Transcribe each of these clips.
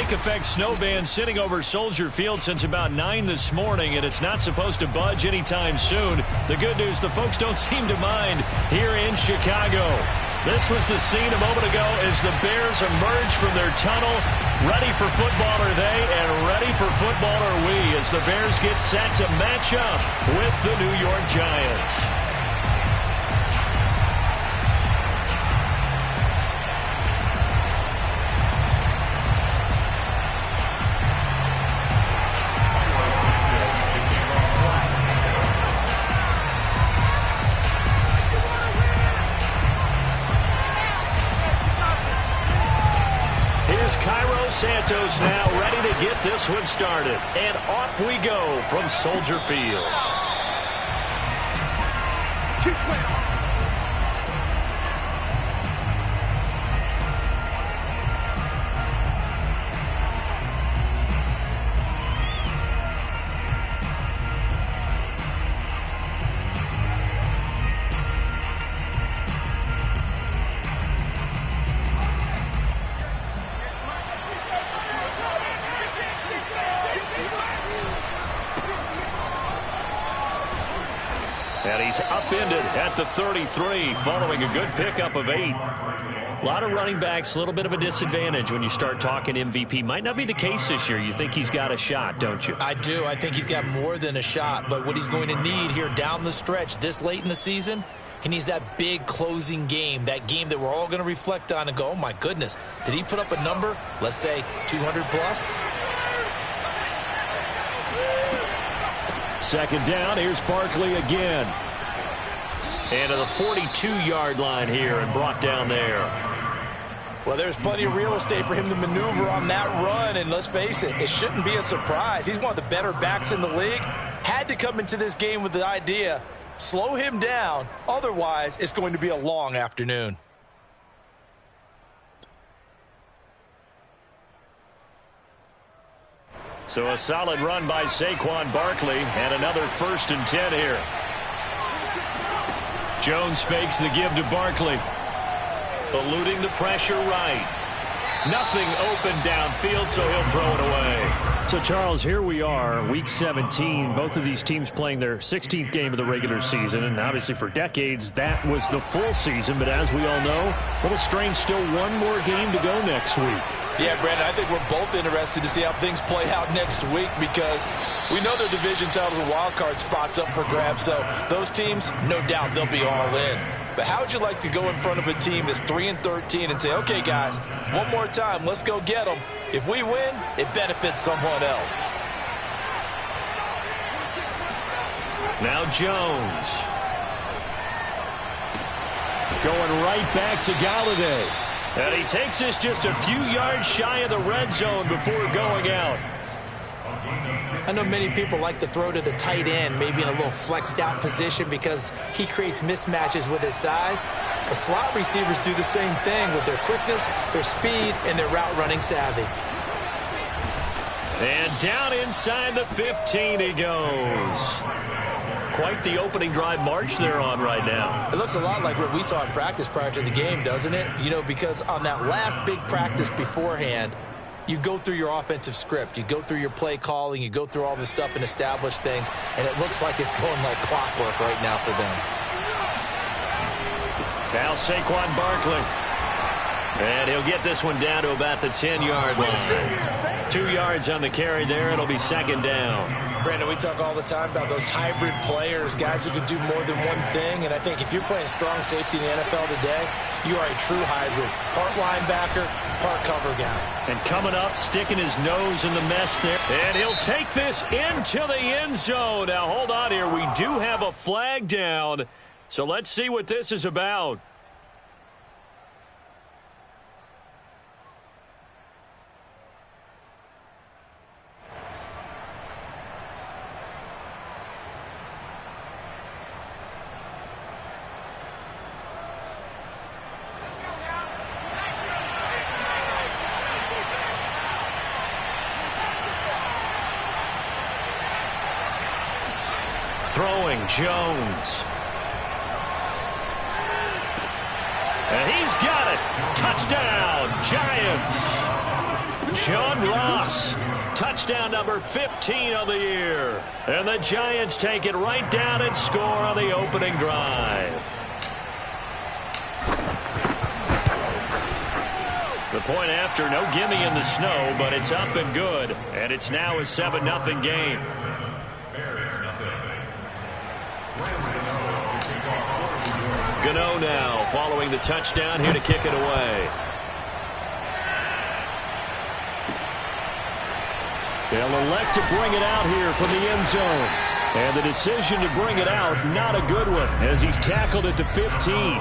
lake effect snow band sitting over Soldier Field since about 9 this morning, and it's not supposed to budge anytime soon. The good news, the folks don't seem to mind here in Chicago. This was the scene a moment ago as the Bears emerge from their tunnel. Ready for football are they, and ready for football are we, as the Bears get set to match up with the New York Giants. Santos now ready to get this one started. And off we go from Soldier Field. Keep playing. And he's upended at the 33 following a good pickup of 8. A lot of running backs, a little bit of a disadvantage when you start talking MVP. Might not be the case this year. You think he's got a shot, don't you? I do. I think he's got more than a shot. But what he's going to need here down the stretch this late in the season, he needs that big closing game, that game that we're all going to reflect on and go, oh, my goodness, did he put up a number, let's say 200 plus? Second down, here's Barkley again. And to the 42-yard line here and brought down there. Well, there's plenty of real estate for him to maneuver on that run, and let's face it, it shouldn't be a surprise. He's one of the better backs in the league. Had to come into this game with the idea, slow him down, otherwise it's going to be a long afternoon. So a solid run by Saquon Barkley and another 1st and 10 here. Jones fakes the give to Barkley. Eluding the pressure right. Nothing open downfield, so he'll throw it away. So, Charles, here we are, Week 17. Both of these teams playing their 16th game of the regular season. And obviously for decades, that was the full season. But as we all know, a little strange, still one more game to go next week. Yeah, Brandon, I think we're both interested to see how things play out next week because we know their division titles and wild card spots up for grabs. So those teams, no doubt, they'll be all in. But how would you like to go in front of a team that's 3-13 and say, okay, guys, one more time, let's go get them. If we win, it benefits someone else. Now Jones. Going right back to Golladay. And he takes this just a few yards shy of the red zone before going out. I know many people like to throw to the tight end, maybe in a little flexed out position because he creates mismatches with his size. But slot receivers do the same thing with their quickness, their speed, and their route running savvy. And down inside the 15 he goes. Quite the opening drive march they're on right now. It looks a lot like what we saw in practice prior to the game, doesn't it? You know, because on that last big practice beforehand, you go through your offensive script. You go through your play calling. You go through all this stuff and establish things. And it looks like it's going like clockwork right now for them. Now Saquon Barkley. And he'll get this one down to about the 10-yard line. 2 yards on the carry there. It'll be second down. Brandon, we talk all the time about those hybrid players, guys who can do more than one thing. And I think if you're playing strong safety in the NFL today, you are a true hybrid. Part linebacker, part cover guy. And coming up, sticking his nose in the mess there. And he'll take this into the end zone. Now, hold on here. We do have a flag down. So let's see what this is about. Throwing Jones. And he's got it. Touchdown, Giants. John Ross, touchdown number 15 of the year. And the Giants take it right down and score on the opening drive. The point after, no gimme in the snow, but it's up and good. And it's now a 7-0 game. Gano now following the touchdown here to kick it away. They'll elect to bring it out here from the end zone. And the decision to bring it out, not a good one, as he's tackled at the 15.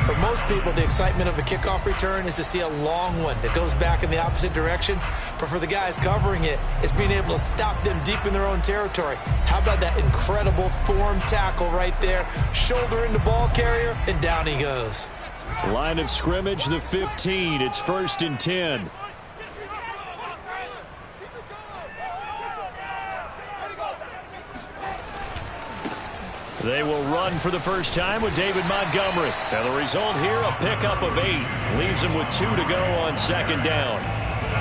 For most people, the excitement of the kickoff return is to see a long one that goes back in the opposite direction. But for the guys covering it, it's being able to stop them deep in their own territory. How about that incredible form tackle right there? Shoulder in the ball carrier, and down he goes. Line of scrimmage, the 15. It's 1st and 10. They will run for the first time with David Montgomery. And the result here, a pickup of 8. Leaves them with 2 to go on 2nd down.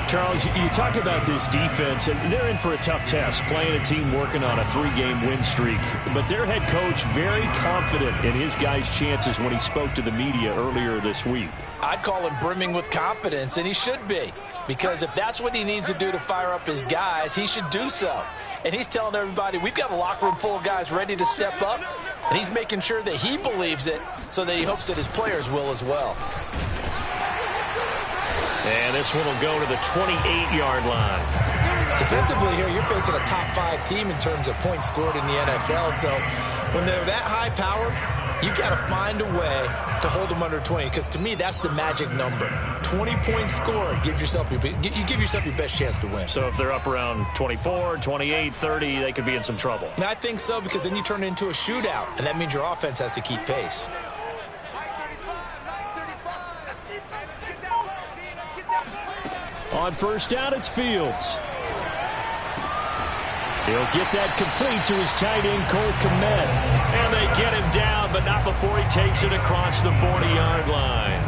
Charles, you talk about this defense, and they're in for a tough test, playing a team working on a 3-game win streak. But their head coach very confident in his guys' chances when he spoke to the media earlier this week. I'd call him brimming with confidence, and he should be. Because if that's what he needs to do to fire up his guys, he should do so. And he's telling everybody, we've got a locker room full of guys ready to step up. And he's making sure that he believes it so that he hopes that his players will as well. And this one will go to the 28-yard line. Defensively here, you're facing a top 5 team in terms of points scored in the NFL. So when they're that high powered, you've got to find a way to hold them under 20. Because to me, that's the magic number. 20 points scored gives yourself you give yourself your best chance to win. So if they're up around 24, 28, 30, they could be in some trouble. And I think so, because then you turn it into a shootout, and that means your offense has to keep pace. On 1st down, it's Fields. He'll get that complete to his tight end, Cole Kmet. And they get him down, but not before he takes it across the 40-yard line.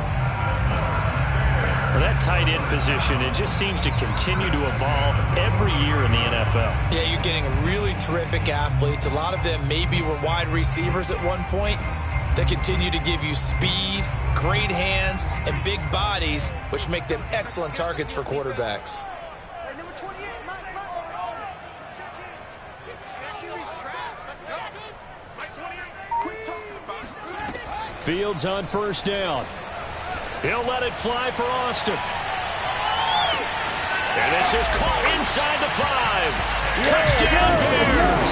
For that tight end position, it just seems to continue to evolve every year in the NFL. Yeah, you're getting really terrific athletes. A lot of them maybe were wide receivers at one point. They continue to give you speed, great hands, and big bodies, which make them excellent targets for quarterbacks. Fields on 1st down. He'll let it fly for Austin. And this is caught inside the 5. Touchdown Bears.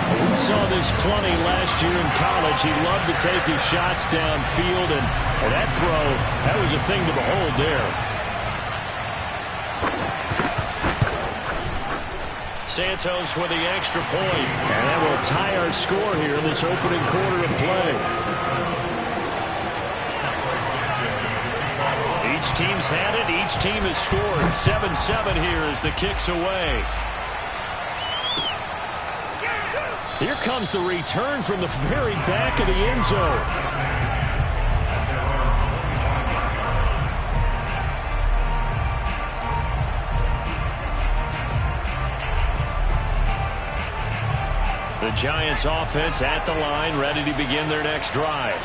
We saw this plenty last year in college. He loved to take his shots downfield, and that throw, that was a thing to behold there. Santos with the extra point. And that will tie our score here in this opening quarter of play. Each team's had it. Each team has scored. 7-7 here as the kick's away. Here comes the return from the very back of the end zone. The Giants offense at the line, ready to begin their next drive.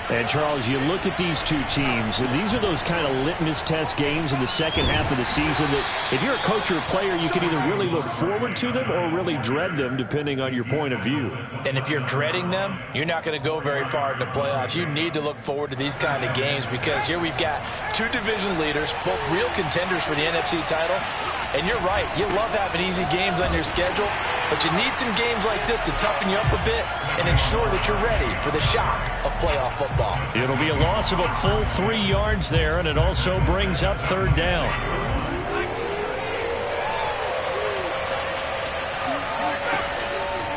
And, Charles, you look at these two teams, and these are those kind of litmus test games in the second half of the season that if you're a coach or a player, you can either really look forward to them or really dread them, depending on your point of view. And if you're dreading them, you're not going to go very far in the playoffs. You need to look forward to these kind of games because here we've got 2 division leaders, both real contenders for the NFC title. And you're right, you love having easy games on your schedule, but you need some games like this to toughen you up a bit and ensure that you're ready for the shock of playoff football. It'll be a loss of a full 3 yards there, and it also brings up 3rd down.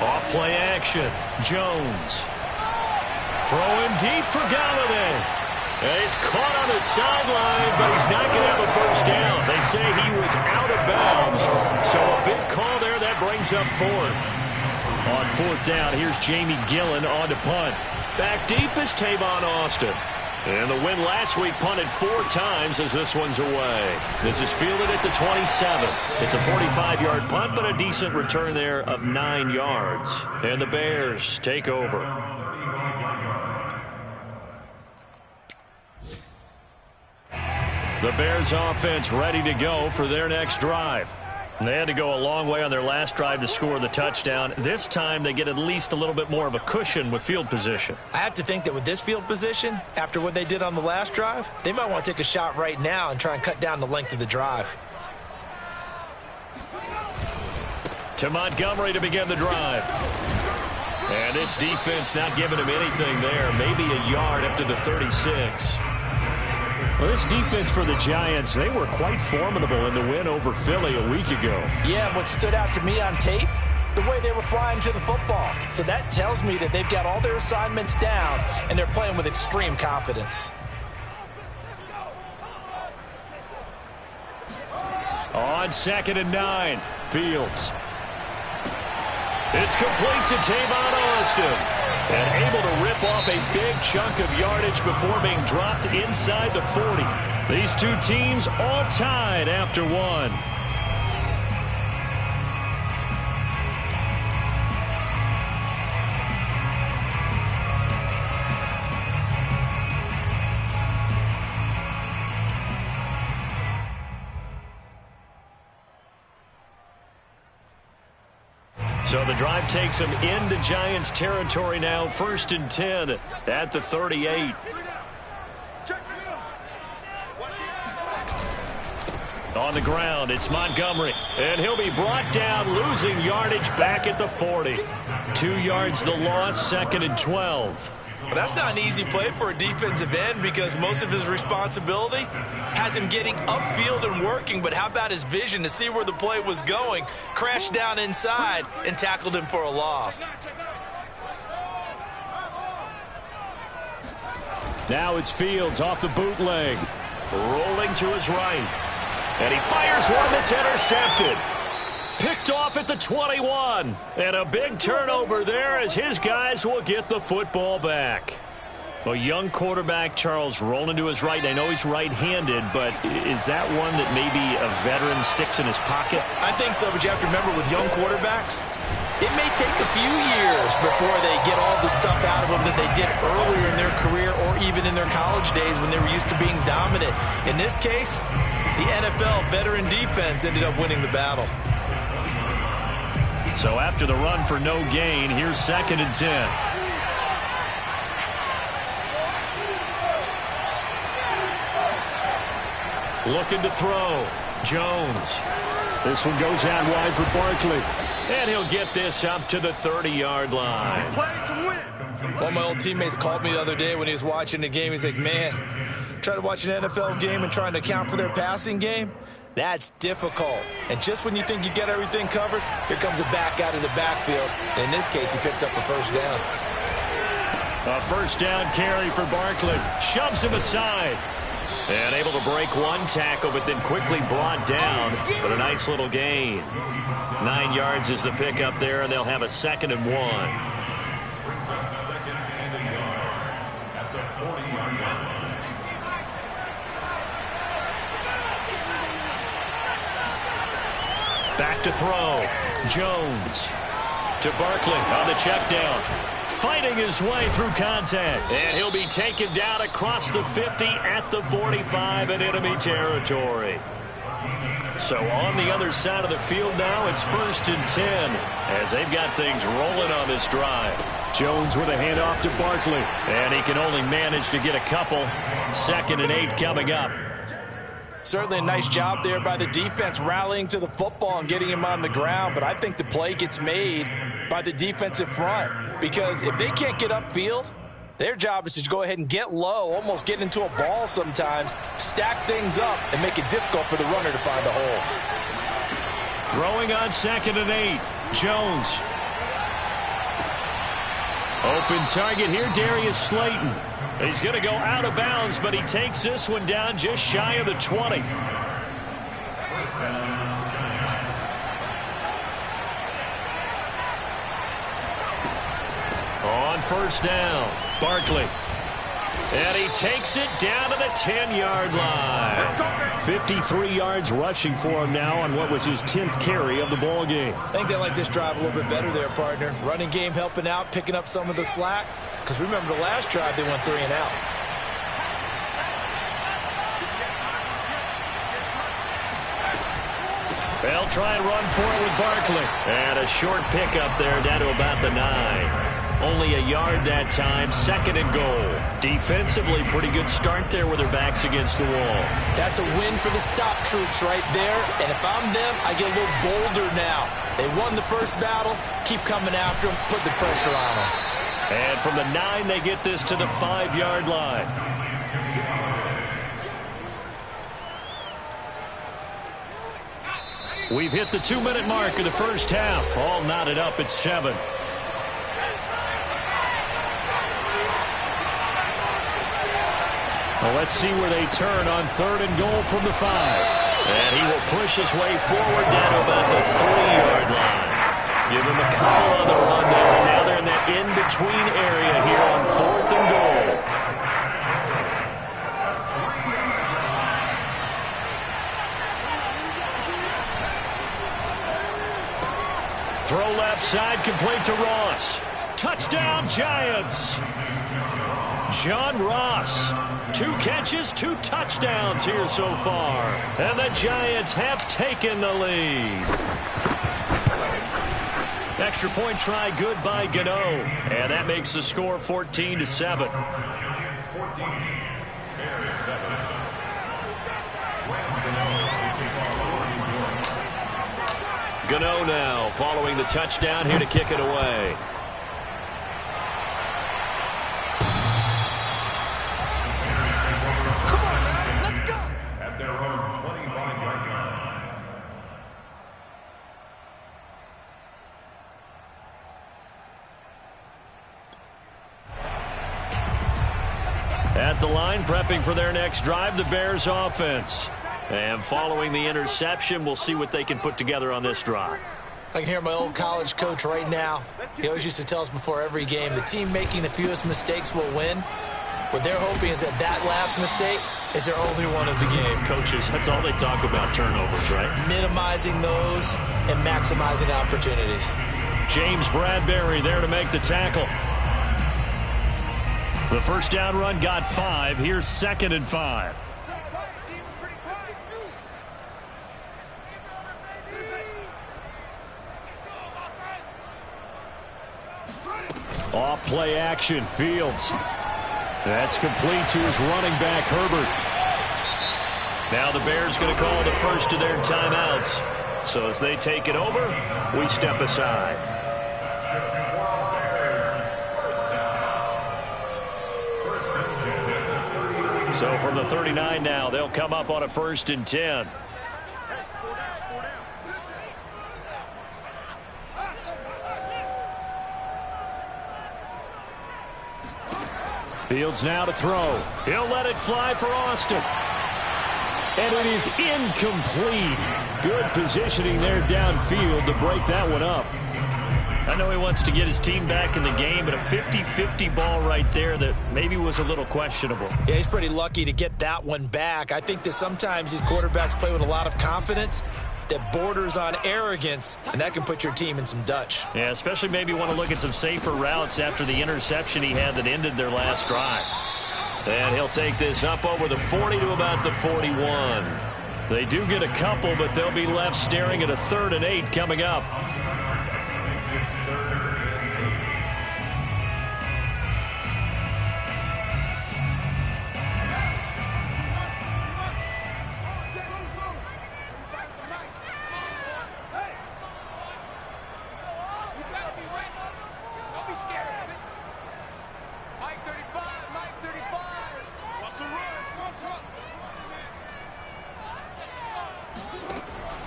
Off play action, Jones. Throwing deep for Galladay. And he's caught on the sideline, but he's not going to have a 1st down. They say he was out of bounds, so a big call there that brings up 4th. On 4th down, here's Jamie Gillen on to punt. Back deep is Tavon Austin. And the win last week punted 4 times as this one's away. This is fielded at the 27. It's a 45-yard punt, but a decent return there of 9 yards. And the Bears take over. The Bears offense ready to go for their next drive. They had to go a long way on their last drive to score the touchdown. This time they get at least a little bit more of a cushion with field position. I have to think that with this field position, after what they did on the last drive, they might want to take a shot right now and try and cut down the length of the drive. To Montgomery to begin the drive. And this defense not giving him anything there. Maybe a yard up to the 36. Well, this defense for the Giants, they were quite formidable in the win over Philly a week ago. Yeah, what stood out to me on tape, the way they were flying to the football. So that tells me that they've got all their assignments down, and they're playing with extreme confidence. On 2nd and 9, Fields. It's complete to Tavon Austin. And able to rip off a big chunk of yardage before being dropped inside the 40. These two teams all tied after one. So the drive takes them into Giants territory now. 1st and 10 at the 38. On the ground, it's Montgomery. And he'll be brought down, losing yardage back at the 40. 2 yards the loss, 2nd and 12. Well, that's not an easy play for a defensive end because most of his responsibility has him getting upfield and working. But how about his vision to see where the play was going, crashed down inside, and tackled him for a loss. Now it's Fields off the bootleg. Rolling to his right. And he fires one that's intercepted. Picked off at the 21. And a big turnover there as his guys will get the football back. A young quarterback, Charles, rolling to his right. I know he's right-handed, but is that one that maybe a veteran sticks in his pocket? I think so, but you have to remember with young quarterbacks, it may take a few years before they get all the stuff out of them that they did earlier in their career or even in their college days when they were used to being dominant. In this case, the NFL veteran defense ended up winning the battle. So after the run for no gain, here's 2nd and 10. Looking to throw. Jones. This one goes out wide for Barkley. And he'll get this up to the 30-yard line. One of my old teammates called me the other day when he was watching the game. He's like, man, trying to watch an NFL game and trying to account for their passing game? That's difficult. And just when you think you get everything covered, here comes a back out of the backfield. And in this case, he picks up a first down. A first down carry for Barkley. Shoves him aside. And able to break one tackle, but then quickly brought down. But a nice little gain. 9 yards is the pickup there, and they'll have a 2nd and 1. Back to throw. Jones to Barkley on the check down. Fighting his way through contact. And he'll be taken down across the 50 at the 45 in enemy territory. So on the other side of the field now, it's 1st and 10 as they've got things rolling on this drive. Jones with a handoff to Barkley. And he can only manage to get a couple. 2nd and 8 coming up. Certainly a nice job there by the defense rallying to the football and getting him on the ground. But I think the play gets made by the defensive front. Because if they can't get upfield, their job is to go ahead and get low, almost get into a ball sometimes, stack things up, and make it difficult for the runner to find a hole. Throwing on 2nd and 8. Jones. Open target here, Darius Slayton. He's going to go out of bounds, but he takes this one down just shy of the 20. On 1st down, Barkley. And he takes it down to the 10-yard line. 53 yards rushing for him now on what was his 10th carry of the ball game. I think they like this drive a little bit better there, partner. Running game helping out, picking up some of the slack. Because remember the last drive, they went 3 and out. They'll try and run for it with Barkley. And a short pickup there down to about the 9. Only a yard that time, 2nd and goal. Defensively, pretty good start there with their backs against the wall. That's a win for the stop troops right there. And if I'm them, I get a little bolder now. They won the first battle. Keep coming after them. Put the pressure on them. And from the 9, they get this to the 5-yard line. We've hit the 2-minute mark of the first half. All knotted up at 7. Well, let's see where they turn on 3rd and goal from the 5. And he will push his way forward down to about the 3-yard line. Give him a couple on the run there. And now they're in that in-between area here on 4th and goal. Throw left side, complete to Ross. Touchdown, Giants. John Ross. 2 catches, 2 touchdowns here so far. And the Giants have taken the lead. Extra point try good by Gano. And that makes the score 14-7. Gano now following the touchdown here to kick it away. At the line, prepping for their next drive, the Bears offense. And following the interception, we'll see what they can put together on this drive. I can hear my old college coach right now. He always used to tell us before every game, the team making the fewest mistakes will win. What they're hoping is that last mistake is their only one of the game. Coaches, that's all they talk about, turnovers, right? Minimizing those and maximizing opportunities. James Bradbury there to make the tackle. The first down run got 5. Here's 2nd and 5. Off play action, Fields. That's complete to his running back, Herbert. Now the Bears going to call the first of their timeouts. So as they take it over, we step aside. So from the 39 now, they'll come up on a 1st and 10. Fields now to throw. He'll let it fly for Austin. And it is incomplete. Good positioning there downfield to break that one up. I know he wants to get his team back in the game, but a 50-50 ball right there that maybe was a little questionable. Yeah, he's pretty lucky to get that one back. I think that sometimes these quarterbacks play with a lot of confidence that borders on arrogance, and that can put your team in some Dutch. Yeah, especially maybe want to look at some safer routes after the interception he had that ended their last drive. And he'll take this up over the 40 to about the 41. They do get a couple, but they'll be left staring at a 3rd and 8 coming up.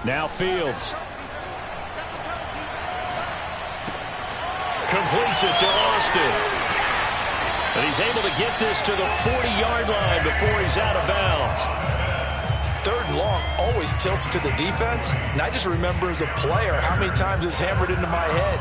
Now Fields. Completes it to Austin. And he's able to get this to the 40-yard line before he's out of bounds. 3rd and long always tilts to the defense. And I just remember as a player how many times it was hammered into my head.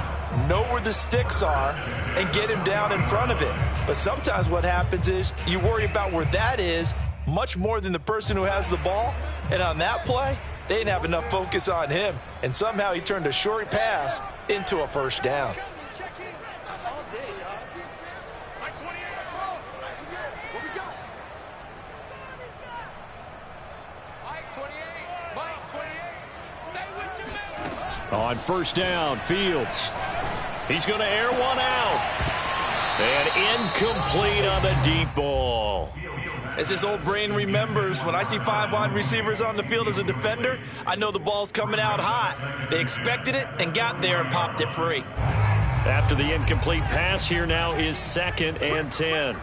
know where the sticks are, and get him down in front of it. But sometimes what happens is you worry about where that is much more than the person who has the ball. And on that play, they didn't have enough focus on him. And somehow he turned a short pass into a first down. On first down, Fields. He's going to air one out. And incomplete on the deep ball. As his old brain remembers, when I see 5 wide receivers on the field as a defender, I know the ball's coming out hot. They expected it and got there and popped it free. After the incomplete pass, here now is 2nd and 10.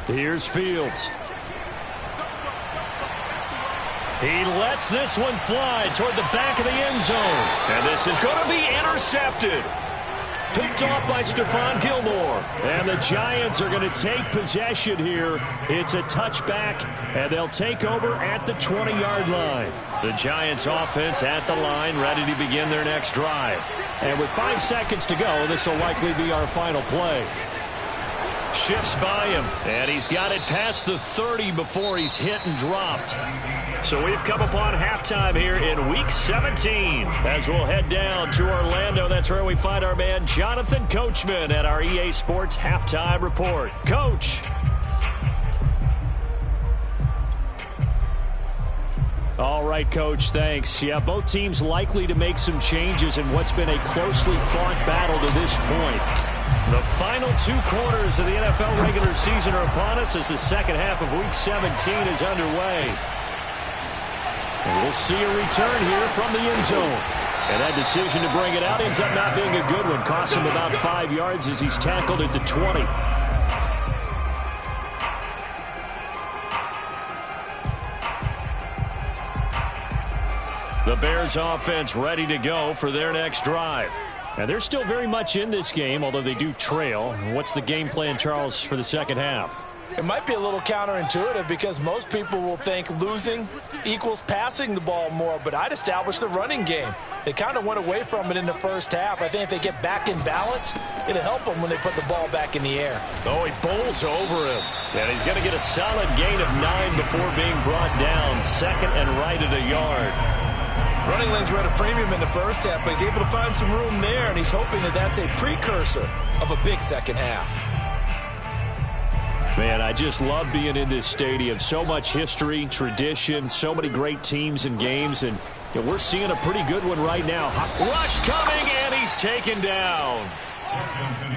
Here's Fields. He lets this one fly toward the back of the end zone. And this is going to be intercepted. Picked off by Stephon Gilmore. And the Giants are going to take possession here. It's a touchback, and they'll take over at the 20-yard line. The Giants offense at the line, ready to begin their next drive. And with 5 seconds to go, this will likely be our final play. Shifts by him, and he's got it past the 30 before he's hit and dropped. So we've come upon halftime here in Week 17 as we'll head down to Orlando. That's where we find our man Jonathan Coachman at our EA Sports Halftime Report. Coach. All right, Coach, thanks. Yeah, both teams likely to make some changes in what's been a closely fought battle to this point. The final 2 quarters of the NFL regular season are upon us as the second half of Week 17 is underway. And we'll see a return here from the end zone. And that decision to bring it out ends up not being a good one. Cost him about 5 yards as he's tackled at the 20. The Bears offense ready to go for their next drive. And they're still very much in this game, although they do trail. What's the game plan, Charles, for the second half? It might be a little counterintuitive because most people will think losing equals passing the ball more, but I'd establish the running game. They kind of went away from it in the first half. I think if they get back in balance, it'll help them when they put the ball back in the air. Oh, he bowls over him. And he's going to get a solid gain of 9 before being brought down. 2nd and right at a yard. Running lanes were at a premium in the first half, but he's able to find some room there, and he's hoping that that's a precursor of a big second half. Man, I just love being in this stadium. So much history, tradition, so many great teams and games, and we're seeing a pretty good one right now. Rush coming, and he's taken down.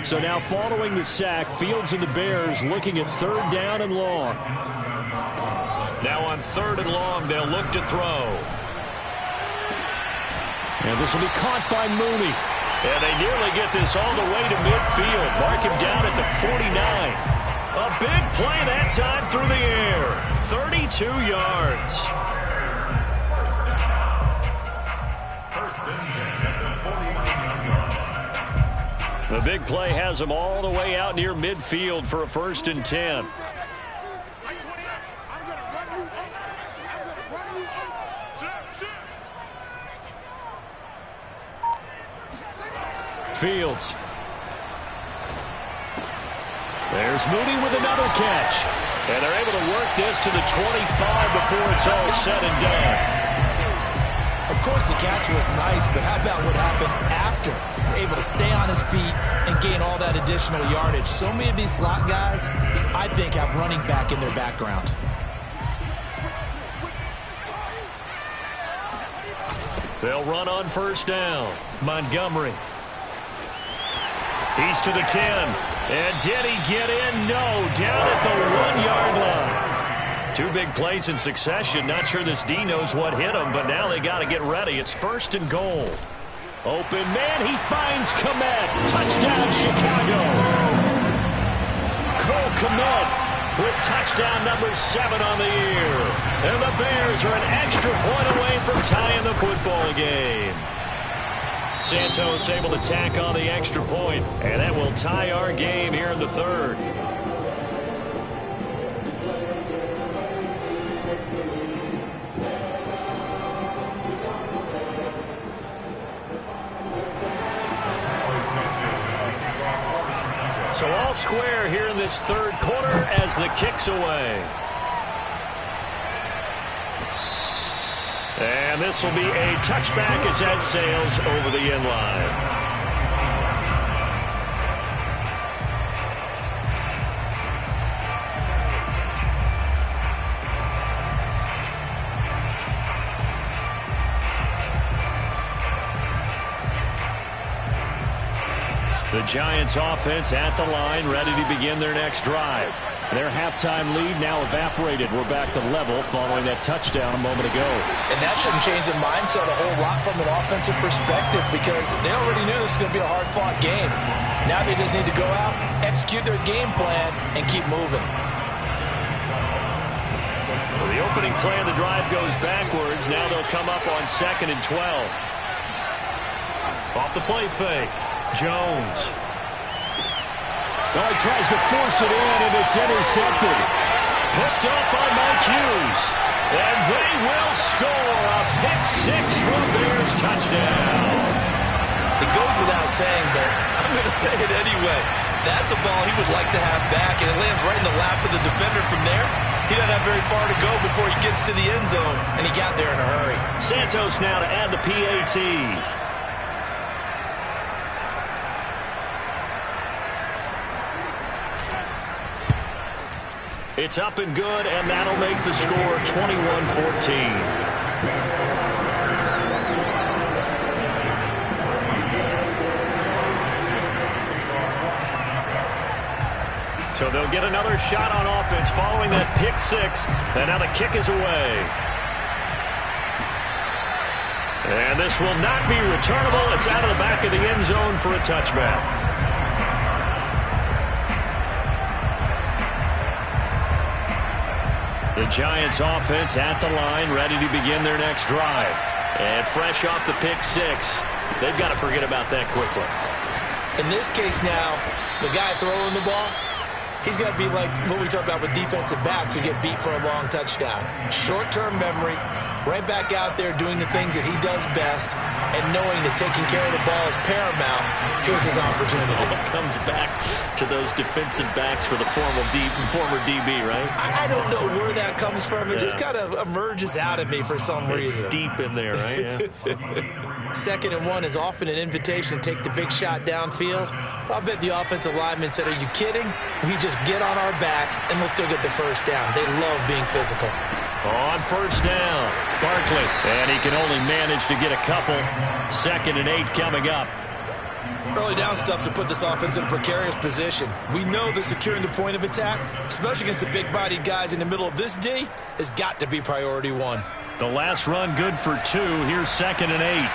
So now following the sack, Fields and the Bears looking at 3rd down and long. Now on 3rd and long, they'll look to throw. And this will be caught by Mooney. And they nearly get this all the way to midfield. Mark him down at the 49. A big play that time through the air. 32 yards. The big play has him all the way out near midfield for a 1st and 10. Fields. There's Mooney with another catch. And they're able to work this to the 25 before it's all said and done. Of course, the catch was nice, but how about what happened after? Able to stay on his feet and gain all that additional yardage. So many of these slot guys, I think, have running back in their background. They'll run on 1st down. Montgomery. He's to the 10. And did he get in? No. Down at the 1-yard line. 2 big plays in succession. Not sure this D knows what hit him, but now they got to get ready. It's 1st and goal. Open man. He finds Kmet. Touchdown, Chicago. Cole Kmet with touchdown number 7 on the year. And the Bears are an extra point away from tying the football game. Santos able to tack on the extra point, and that will tie our game here in the third. So all square here in this third quarter as the kick's away. And this will be a touchback as that sails over the end line. The Giants offense at the line, ready to begin their next drive. Their halftime lead now evaporated. We're back to level following that touchdown a moment ago. And that shouldn't change the mindset a whole lot from an offensive perspective because they already knew this was going to be a hard-fought game. Now they just need to go out, execute their game plan, and keep moving. So the opening play of the drive goes backwards. Now they'll come up on 2nd and 12. Off the play fake. Jones. Well, he tries to force it in, and it's intercepted. Picked up by Mike Hughes. And they will score a pick-6 for a Bears touchdown. It goes without saying, but I'm going to say it anyway. That's a ball he would like to have back, and it lands right in the lap of the defender from there. He doesn't have very far to go before he gets to the end zone, and he got there in a hurry. Santos now to add the PAT. It's up and good, and that'll make the score 21-14. So they'll get another shot on offense following that pick-6, and now the kick is away. And this will not be returnable. It's out of the back of the end zone for a touchback. The Giants offense at the line, ready to begin their next drive. And fresh off the pick-6, they've got to forget about that quickly. In this case now, the guy throwing the ball, he's got to be like what we talk about with defensive backs who get beat for a long touchdown. Short-term memory, right back out there doing the things that he does best, and knowing that taking care of the ball is paramount. Here's his opportunity. It comes back to those defensive backs for the former DB, right? I don't know where that comes from. It just kind of emerges out of me for some reason. It's deep in there, right? Yeah. 2nd and 1 is often an invitation to take the big shot downfield. I'll bet the offensive lineman said, are you kidding? We just get on our backs and let's go get the first down. They love being physical. On first down, Barkley. And he can only manage to get a couple. 2nd and 8 coming up. Early down stuffs to put this offense in a precarious position. We know that securing the point of attack, especially against the big-bodied guys in the middle of this D, has got to be priority 1. The last run good for 2. Here's 2nd and 8.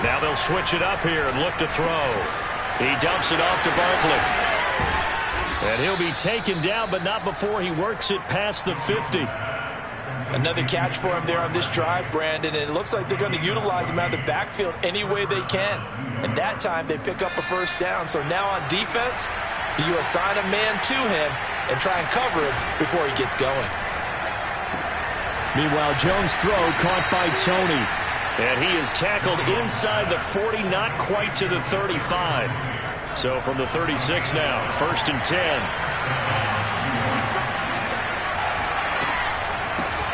Now they'll switch it up here and look to throw. He dumps it off to Barkley. And he'll be taken down, but not before he works it past the 50. Another catch for him there on this drive, Brandon, and it looks like they're going to utilize him out of the backfield any way they can. And that time they pick up a first down. So now on defense, you assign a man to him and try and cover him before he gets going. Meanwhile, Jones' throw caught by Tony. And he is tackled inside the 40, not quite to the 35. So from the 36 now, 1st and 10.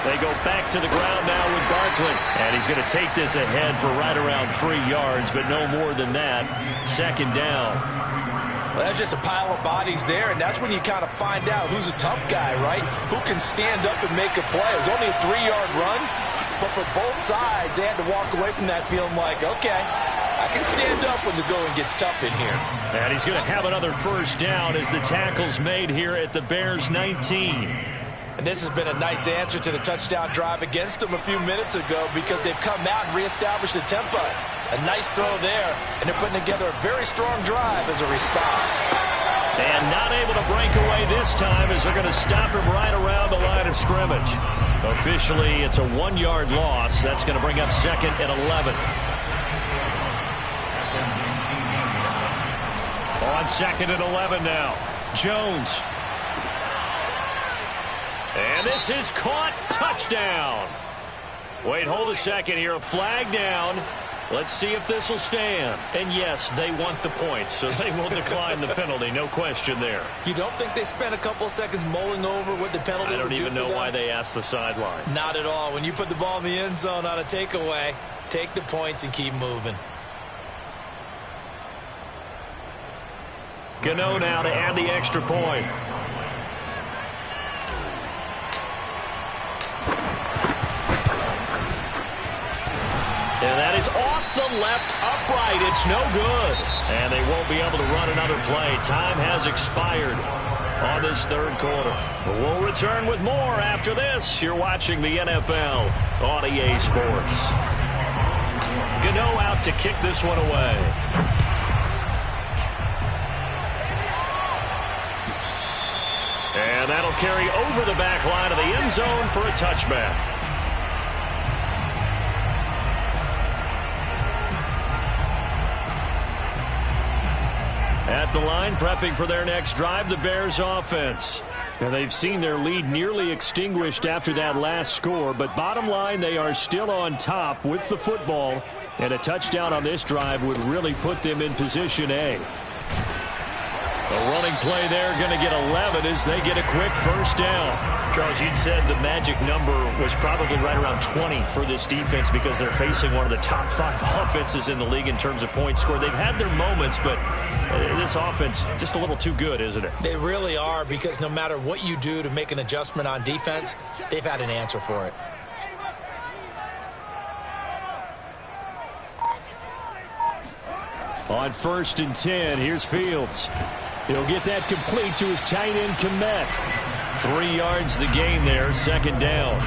They go back to the ground now with Barkley. And he's going to take this ahead for right around 3 yards, but no more than that. 2nd down. Well, that's just a pile of bodies there, and that's when you kind of find out who's a tough guy, right? Who can stand up and make a play. It was only a 3-yard run, but for both sides, they had to walk away from that feeling like, okay, I can stand up when the going gets tough in here. And he's going to have another first down as the tackle's made here at the Bears 19. And this has been a nice answer to the touchdown drive against them a few minutes ago because they've come out and reestablished the tempo. A nice throw there, and they're putting together a very strong drive as a response. And not able to break away this time as they're going to stop him right around the line of scrimmage. Officially, it's a 1-yard loss. That's going to bring up 2nd and 11. On 2nd and 11 now. Jones. And this is caught. Touchdown. Wait, hold a second here. A flag down. Let's see if this will stand. And yes, they want the points, so they will decline the penalty. No question there. You don't think they spent a couple of seconds mulling over what the penalty would do for them? I don't even know why they asked the sideline. Not at all. When you put the ball in the end zone on a takeaway, take the points and keep moving. Gano now to add the extra point. And that is off the left upright. It's no good. And they won't be able to run another play. Time has expired on this 3rd quarter. But we'll return with more after this. You're watching the NFL on EA Sports. Gano out to kick this one away. And that'll carry over the back line of the end zone for a touchback. At the line, prepping for their next drive, the Bears offense. And they've seen their lead nearly extinguished after that last score, but bottom line, they are still on top with the football, and a touchdown on this drive would really put them in position A. A running play there, going to get 11 as they get a quick first down. Charles, you'd said the magic number was probably right around 20 for this defense because they're facing one of the top 5 offenses in the league in terms of points scored. They've had their moments, but this offense just a little too good, isn't it? They really are, because no matter what you do to make an adjustment on defense, they've had an answer for it. On 1st and 10, here's Fields. He'll get that complete to his tight end, Kmet. 3 yards the gain there, 2nd down.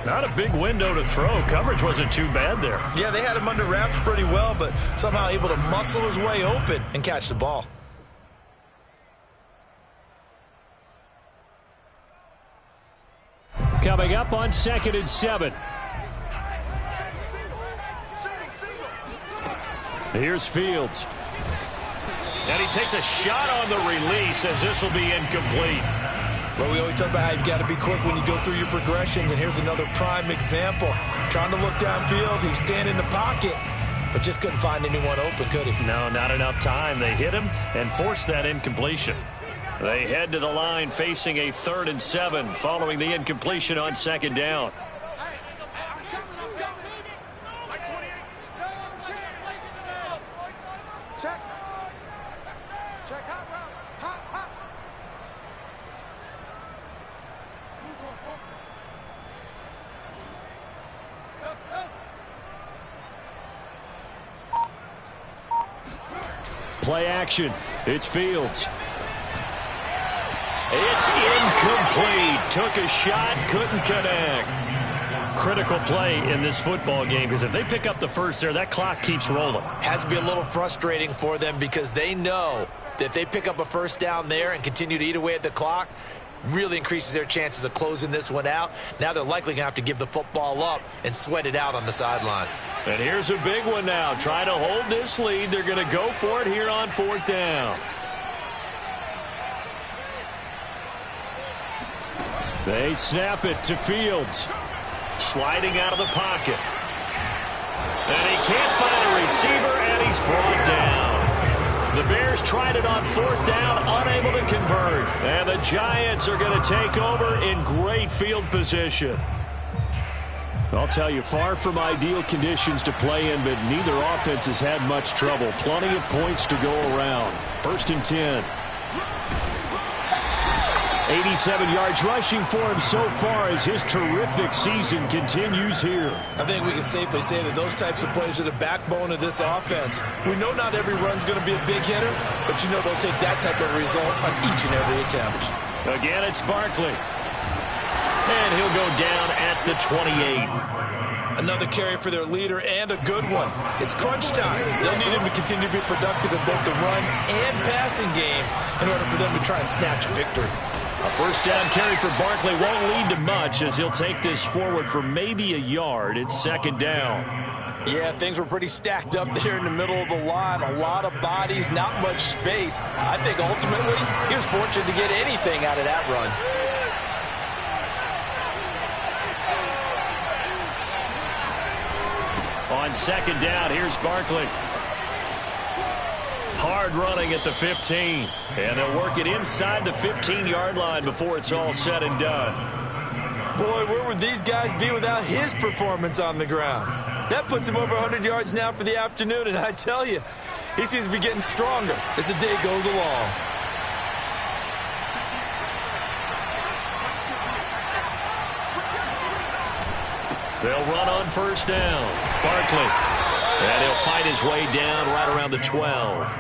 Not a big window to throw. Coverage wasn't too bad there. Yeah, they had him under wraps pretty well, but somehow able to muscle his way open and catch the ball. Coming up on 2nd and 7. Here's Fields. And he takes a shot on the release as this will be incomplete. Well, we always talk about how you've got to be quick when you go through your progressions, and here's another prime example. Trying to look downfield, he was standing in the pocket, but just couldn't find anyone open, could he? No, not enough time. They hit him and forced that incompletion. They head to the line facing a 3rd and 7 following the incompletion on 2nd down. Play action. It's Fields. It's incomplete. Took a shot, couldn't connect. Critical play in this football game, because if they pick up the first there, that clock keeps rolling. Has to be a little frustrating for them, because they know that if they pick up a first down there and continue to eat away at the clock, really increases their chances of closing this one out. Now they're likely going to have to give the football up and sweat it out on the sideline. And here's a big one now. Trying to hold this lead. They're going to go for it here on 4th down. They snap it to Fields. Sliding out of the pocket. And he can't find a receiver, and he's brought down. The Bears tried it on 4th down, unable to convert. And the Giants are going to take over in great field position. I'll tell you, far from ideal conditions to play in, but neither offense has had much trouble. Plenty of points to go around. 1st and 10. 87 yards rushing for him so far as his terrific season continues here. I think we can safely say that those types of plays are the backbone of this offense. We know not every run's going to be a big hitter, but you know they'll take that type of result on each and every attempt. Again, it's Barkley. And he'll go down at the 28. Another carry for their leader and a good one. It's crunch time. They'll need him to continue to be productive in both the run and passing game in order for them to try and snatch a victory. A first down carry for Barkley won't lead to much as he'll take this forward for maybe a yard. It's second down. Yeah, things were pretty stacked up there in the middle of the line. A lot of bodies, not much space. I think ultimately he was fortunate to get anything out of that run. On second down, here's Barkley. Hard running at the 15. And they'll work it inside the 15-yard line before it's all said and done. Boy, where would these guys be without his performance on the ground? That puts him over 100 yards now for the afternoon, and I tell you, he seems to be getting stronger as the day goes along. They'll run on first down. Barkley. And he'll fight his way down right around the 12.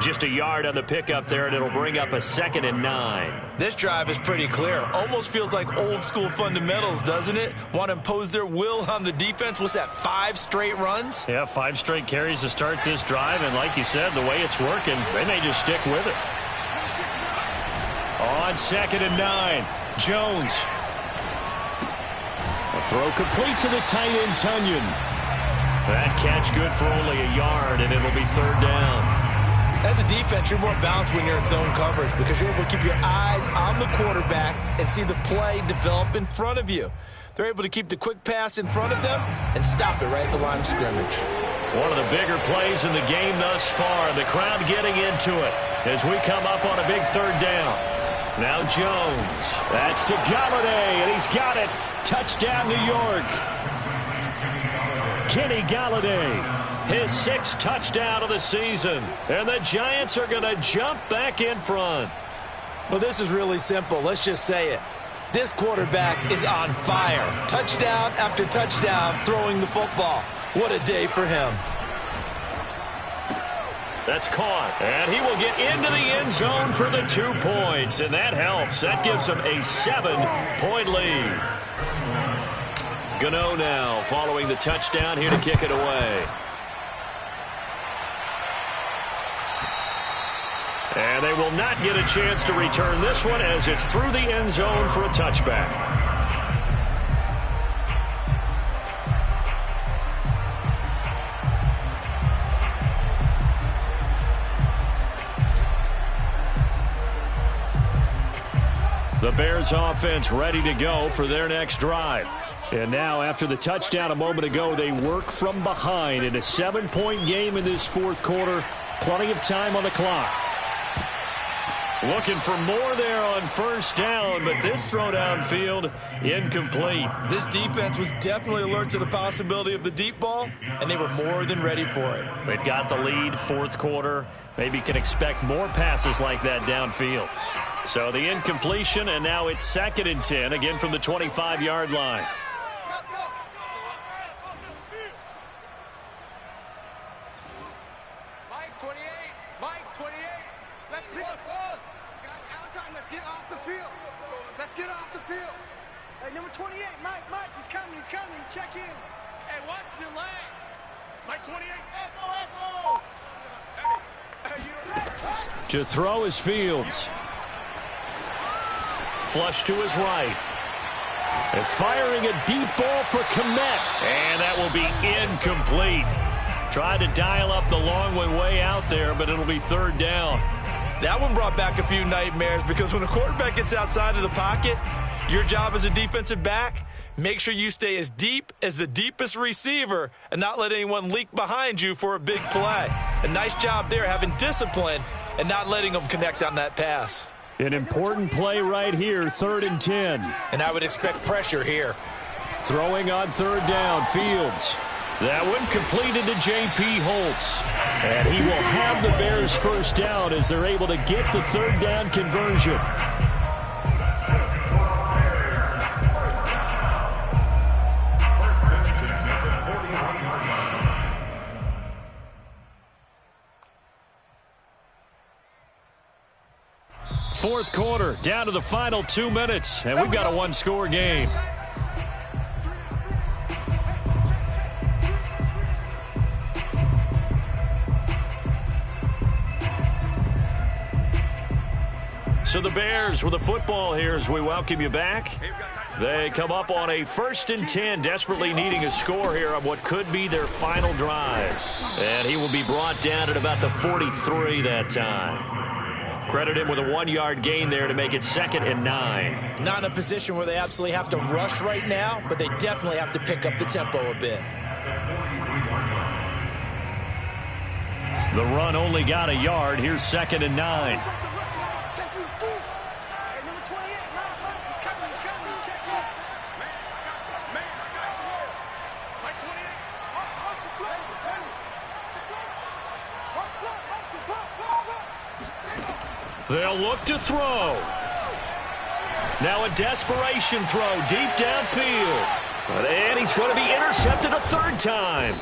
Just a yard on the pickup there, and it'll bring up a 2nd and 9. This drive is pretty clear. Almost feels like old-school fundamentals, doesn't it? Want to impose their will on the defense. What's that, 5 straight runs? Yeah, 5 straight carries to start this drive, and like you said, the way it's working, they may just stick with it. On 2nd and 9, Jones. A throw complete to the tight end, Tunyon. That catch good for only a yard, and it'll be 3rd down. As a defense, you're more balanced when you're in zone coverage because you're able to keep your eyes on the quarterback and see the play develop in front of you. They're able to keep the quick pass in front of them and stop it right at the line of scrimmage. One of the bigger plays in the game thus far. The crowd getting into it as we come up on a big 3rd down. Now Jones. That's to Golladay, and he's got it. Touchdown, New York. Kenny Golladay. His 6th touchdown of the season. And the Giants are going to jump back in front. Well, this is really simple. Let's just say it. This quarterback is on fire. Touchdown after touchdown throwing the football. What a day for him. That's caught. And he will get into the end zone for the 2 points. And that helps. That gives him a 7-point lead. Gano now following the touchdown here to kick it away. And they will not get a chance to return this one as it's through the end zone for a touchback. The Bears offense ready to go for their next drive. And now after the touchdown a moment ago, they work from behind in a 7-point game in this 4th quarter. Plenty of time on the clock. Looking for more there on first down, but this throw downfield incomplete. This defense was definitely alert to the possibility of the deep ball, and they were more than ready for it. They've got the lead, 4th quarter. Maybe can expect more passes like that downfield. So the incompletion, and now it's 2nd and 10, again from the 25-yard line. Check in. Hey, watch the lane. Mike 28. To throw is Fields. Flush to his right. And firing a deep ball for Kmet. And that will be incomplete. Tried to dial up the long one way out there, but it'll be 3rd down. That one brought back a few nightmares because when a quarterback gets outside of the pocket, your job as a defensive back, make sure you stay as deep as the deepest receiver and not let anyone leak behind you for a big play. A nice job there having discipline and not letting them connect on that pass. An important play right here, 3rd and 10. And I would expect pressure here. Throwing on 3rd down, Fields. That one completed to J.P. Holtz. And he will have the Bears first down as they're able to get the 3rd down conversion. Fourth quarter, down to the final 2 minutes, and we've got a 1-score game. So the Bears with the football here as we welcome you back. They come up on a 1st and 10, desperately needing a score here on what could be their final drive. And he will be brought down at about the 43 that time. Credit him with a 1-yard gain there to make it 2nd and 9. Not in a position where they absolutely have to rush right now, but they definitely have to pick up the tempo a bit. The run only got a yard. Here's 2nd and 9. They'll look to throw. Now a desperation throw deep downfield. And he's going to be intercepted a 3rd time.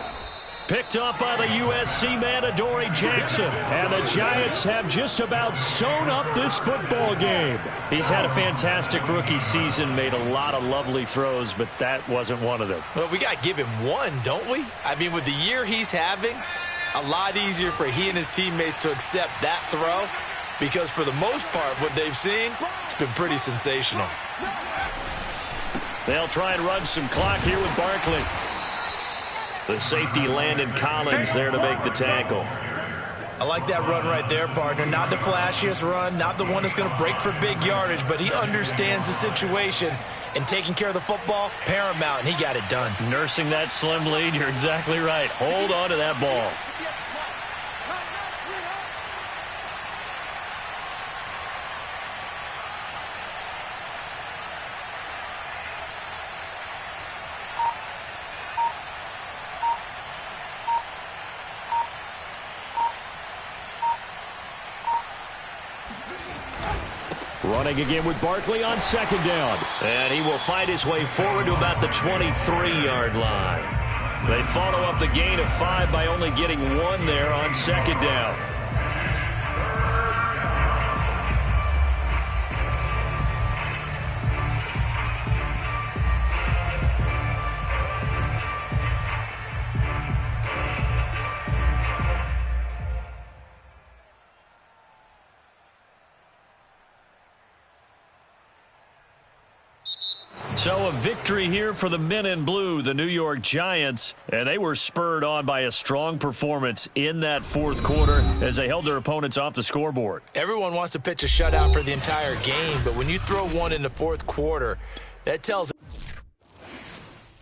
Picked up by the USC man, Adoree Jackson. And the Giants have just about sewn up this football game. He's had a fantastic rookie season, made a lot of lovely throws, but that wasn't one of them. Well, we got to give him one, don't we? I mean, with the year he's having, a lot easier for he and his teammates to accept that throw, because for the most part, what they've seen, it's been pretty sensational. They'll try and run some clock here with Barkley. The safety, Landon Collins, there to make the tackle. I like that run right there, partner. Not the flashiest run, not the one that's going to break for big yardage, but he understands the situation, and taking care of the football, paramount, and he got it done. Nursing that slim lead, you're exactly right. Hold on to that ball. Running again with Barkley on 2nd down. And he will fight his way forward to about the 23-yard line. They follow up the gain of 5 by only getting 1 there on 2nd down. So a victory here for the men in blue, the New York Giants, and they were spurred on by a strong performance in that 4th quarter as they held their opponents off the scoreboard. Everyone wants to pitch a shutout for the entire game, but when you throw one in the 4th quarter, that tells